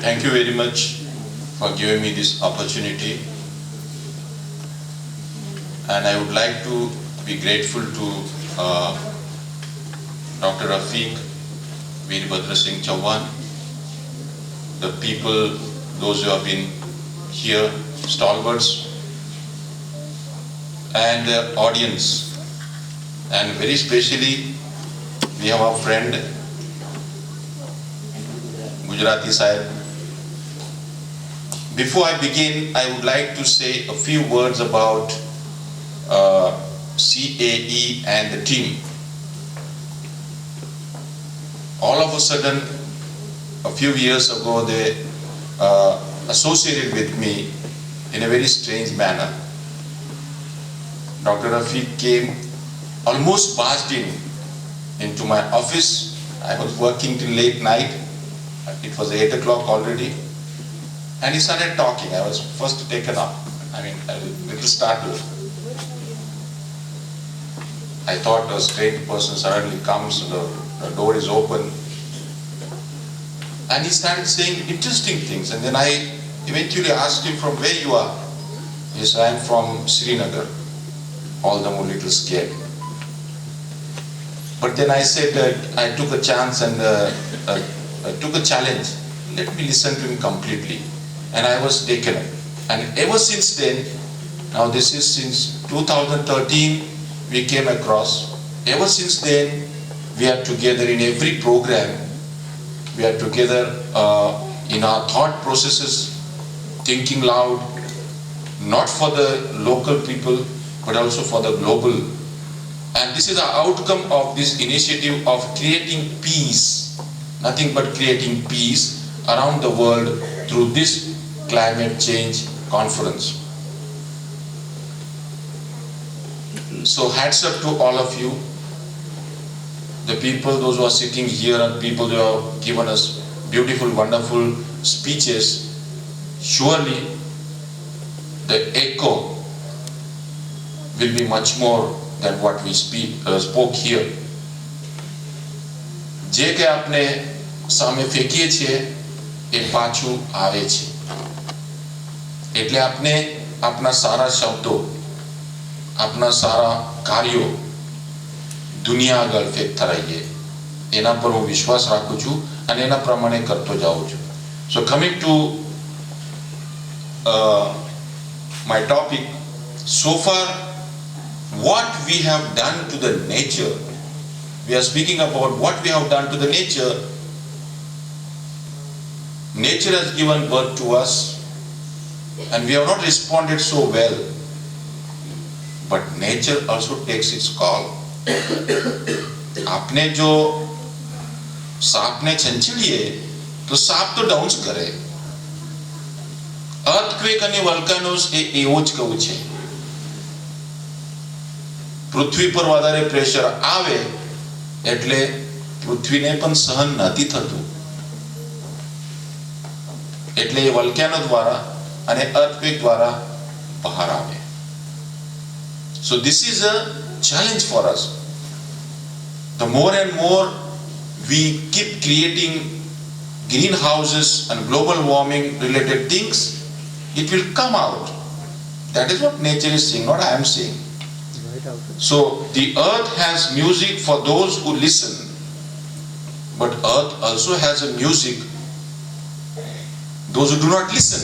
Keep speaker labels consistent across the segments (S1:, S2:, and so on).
S1: Thank you very much for giving me this opportunity. And I would like to be grateful to Dr. Rafiq, Veerbhadra Singh Chauhan, the people, those who have been here, stalwarts, and the audience. And very specially, we have our friend, Gujarati Sahib. Before I begin, I would like to say a few words about CAE and the team. All of a sudden, a few years ago, they associated with me in a very strange manner. Dr. Rafiq came, almost barged into my office. I was working till late night. It was 8 o'clock already. And he started talking. I was first taken up. I mean, a little startled. I thought a strange person suddenly comes, the door is open. And he started saying interesting things. And then I eventually asked him from where you are. He said, I am from Srinagar. All the more little scared. But then I said I took a chance and I took a challenge. Let me listen to him completely. And I was taken up. And ever since then, now this is since 2013 we came across. Ever since then, we are together in every program. We are together in our thought processes, thinking loud, not for the local people, but also for the global. And this is the outcome of this initiative of creating peace, nothing but creating peace around the world through this climate change conference. So hats up to all of you, the people, those who are sitting here and people who have given us beautiful, wonderful speeches. Surely the echo will be much more than what we spoke here. જે કે આપણે સામે ફેંકીએ છીએ એ પાછું આવે છે. એટલે આપણે આપના સારા શબ્દો, આપના સારા કાર્યો દુનિયા આગળ ફેંકતા રહીએ. એના પર હું વિશ્વાસ રાખું છું અને એના પ્રમાણે કરતો જાઉં છું. So coming to my topic, so far what we have done to the nature, we are speaking about what we have done to the nature. Nature has given birth to us and we have not responded so well, but nature also takes its call. आपने जो सांप ने छंछेड़िए तो सांप तो downs करे. Earthquake અને વોલ્કેનોસ એ એવો જ કહું છે. પૃથ્વી પર વધારે પ્રેશર આવે એટલે પૃથ્વીને પણ સહન નથી થતું, એટલે એ વોલ્કેનો દ્વારા અને અર્થક્વેક દ્વારા બહાર આવે. So this is a challenge for us. The more and more we keep creating greenhouses and global warming related things, it will come out. That is what nature is saying, not I am saying. So the earth has music for those who listen, but earth also has a music those who do not listen.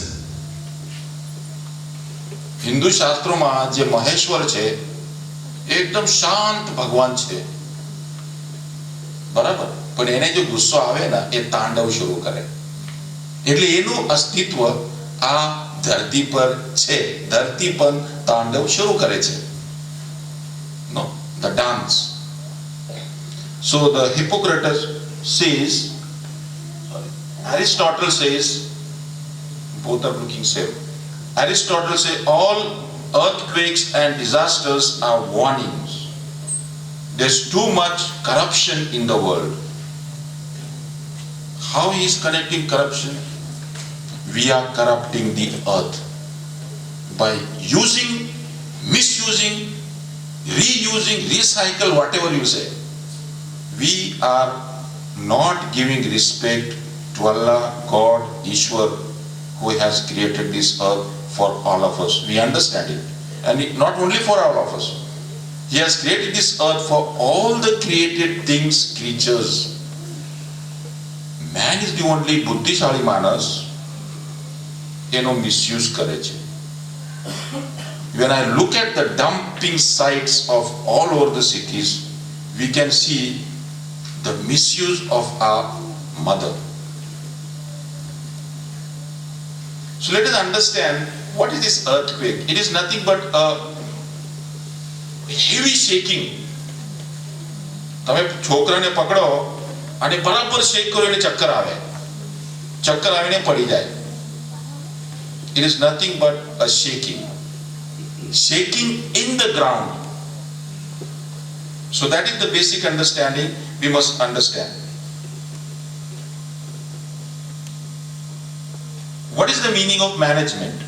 S1: Hindu શાસ્ત્રોમાં જે મહેશ્વર છે એકદમ શાંત ભગવાન છે, બરાબર, પણ એને જો ગુસ્સો આવે ને એ તાંડવ શરૂ કરે. એટલે એનું અસ્તિત્વ આ ધરતી પર છે. ધરતી પર તાંડવ શરૂ કરે છે. No, the dance. So the Hippocrates says, Aristotle says, both are looking same. Aristotle says all earthquakes and disasters are warnings. There's too much corruption in the world. How he is connecting corruption? We are corrupting the earth by using, misusing, reusing, recycle, whatever you say. We are not giving respect to Allah, God, Ishwar, who has created this earth for all of us. We understand it. And not only for all of us. He has created this earth for all the created things, creatures. Man is the only બુદ્ધિશાળી માણસ એનો misuse કરે છે. When I look at the dumping sites of all over the cities, we can see the misuse of our mother. So let us understand what is this earthquake. It is nothing but a heavy shaking. તમે છોકરાને પકડો અને બરાબર શેક કરો એને ચક્કર આવે, ચક્કર આવીને પડી જાય. It is nothing but a shaking in the ground. So that is the basic understanding we must understand. What is the meaning of management?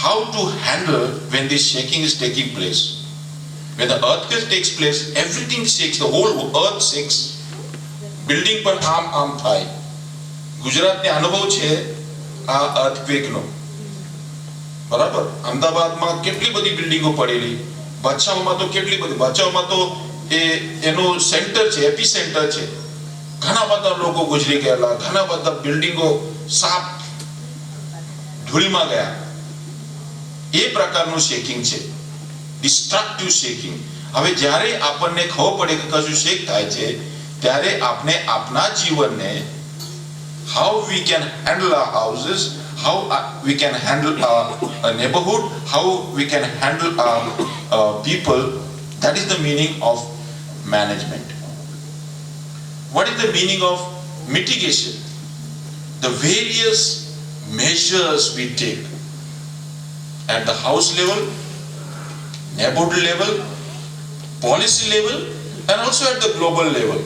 S1: How to handle when this shaking is taking place? When the earthquake takes place, everything shakes, the whole earth shakes. Building પર આમ થાય. ગુજરાતને અનુભવ છે આ earthquake નો. બરાબર, અમદાવાદમાં કેટલી બધી બિલ્ડિંગો પડેલી, ભચાઉમાં તો કેટલી બધી, ભચાઉમાં તો એનો સેન્ટર છે, એપી સેન્ટર છે. ઘણા બધા લોકો ગુજરી ગયેલા, ઘણા બધા બિલ્ડિંગો સાપ ધૂળીમાં ગયા. એ પ્રકારનું શેકિંગ છે, ડિસ્ટ્રક્ટિવ શેકિંગ. હવે જ્યારે આપણને ખબર પડે કે કશું શેક થાય છે, ત્યારે આપણે આપણા જીવનને how we can handle our houses, how we can handle our neighborhood, how we can handle our people, that is the meaning of management. What is the meaning of mitigation? The various measures we take at the house level, neighborhood level, policy level, and also at the global level.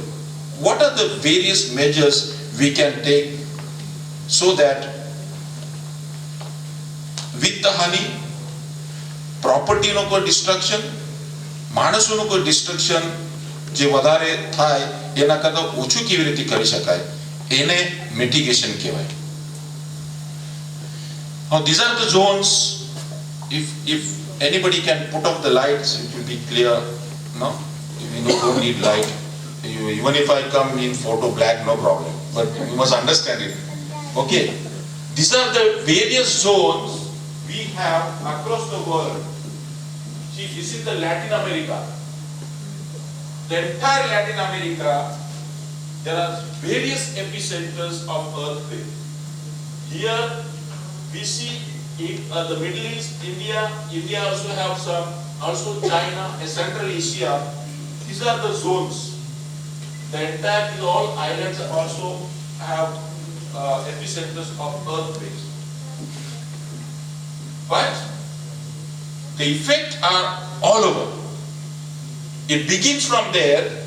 S1: What are the various measures we can take so that with the honey, property નો કોઈ destruction, માણસોનો કોઈ destruction જે વધારે થાય એના કરતા ઓછું કેવી રીતે કરી શકાય, એને mitigation કહેવાય. Now these are the zones. If anybody can put off the lights, it will be clear. No, we don't need light. Even if I come in photo black, no problem. But you must understand it. Okay, these are the various zones we have across the world. See, this is the Latin America. The entire Latin America, there are various epicenters of earthquake. Here we see the Middle East, India also have some, also China and Central Asia. These are the zones. The entire, all islands also have epicenters of earthquakes. But the effects are all over. It begins from there.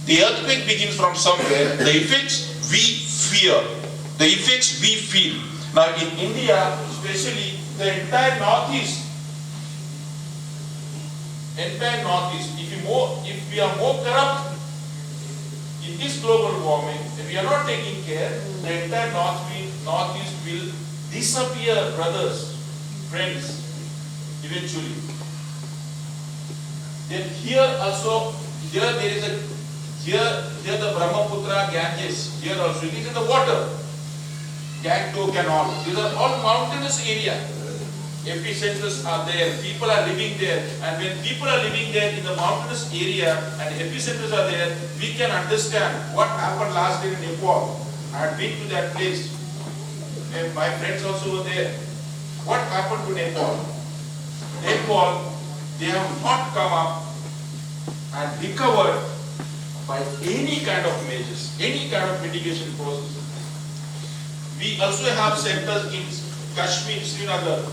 S1: The earthquake begins from somewhere. The effects we fear. The effects we feel. Now in India, especially the entire northeast, if we are more corrupt in this global warming, if we are not taking care, the entire northeast will disappear, brothers, friends, eventually. Then here also, here there is here the Brahmaputra, Ganges, here also it is in the water. Gangtok and all, these are all mountainous area. Epicenters are there, people are living there, and when people are living there in the mountainous area and epicenters are there, we can understand what happened last year in Nepal. I had been to that place, and my friends also were there. What happened to Nepal? Nepal, they have not come up and recovered by any kind of measures, any kind of mitigation process. We also have centers in Kashmir, Srinagar,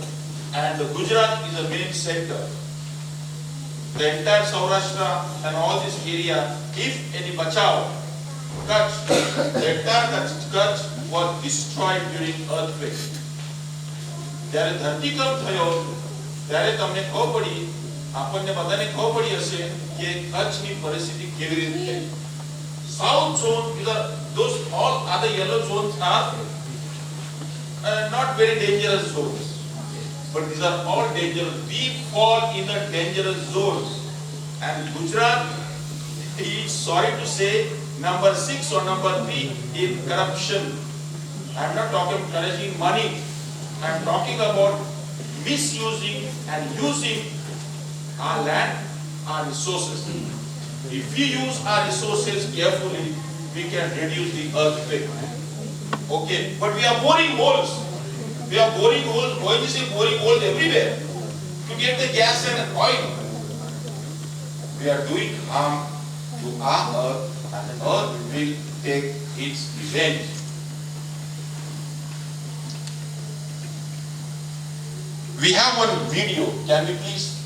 S1: and the Gujarat is the main center. The entire Saurashtra and all this area, if any Bachao, Kutch, the entire Kutch was destroyed during earthquake. જ્યારે ધરતીકંપ થયો ત્યારે તમને ખબર પડી, આપણને બધાને ખબર પડી હશે કે કચ્છની પરિસ્થિતિ કેવી રીતે થઈ. South zone is
S2: those all other yellow zones are not very dangerous zones. But these are all dangerous. We fall in the dangerous zones. And Gujarat is, sorry to say, number 6 or number 3 in corruption. I am not talking about collecting money. I am talking about misusing and using our land, our resources. If we use our resources carefully, we can reduce the earthquake. Okay, but we are boring holes. We are boring holes. ONGC is boring holes everywhere to get the gas and oil. We are doing harm to our earth, and the earth will take its revenge. We have one video. Can we please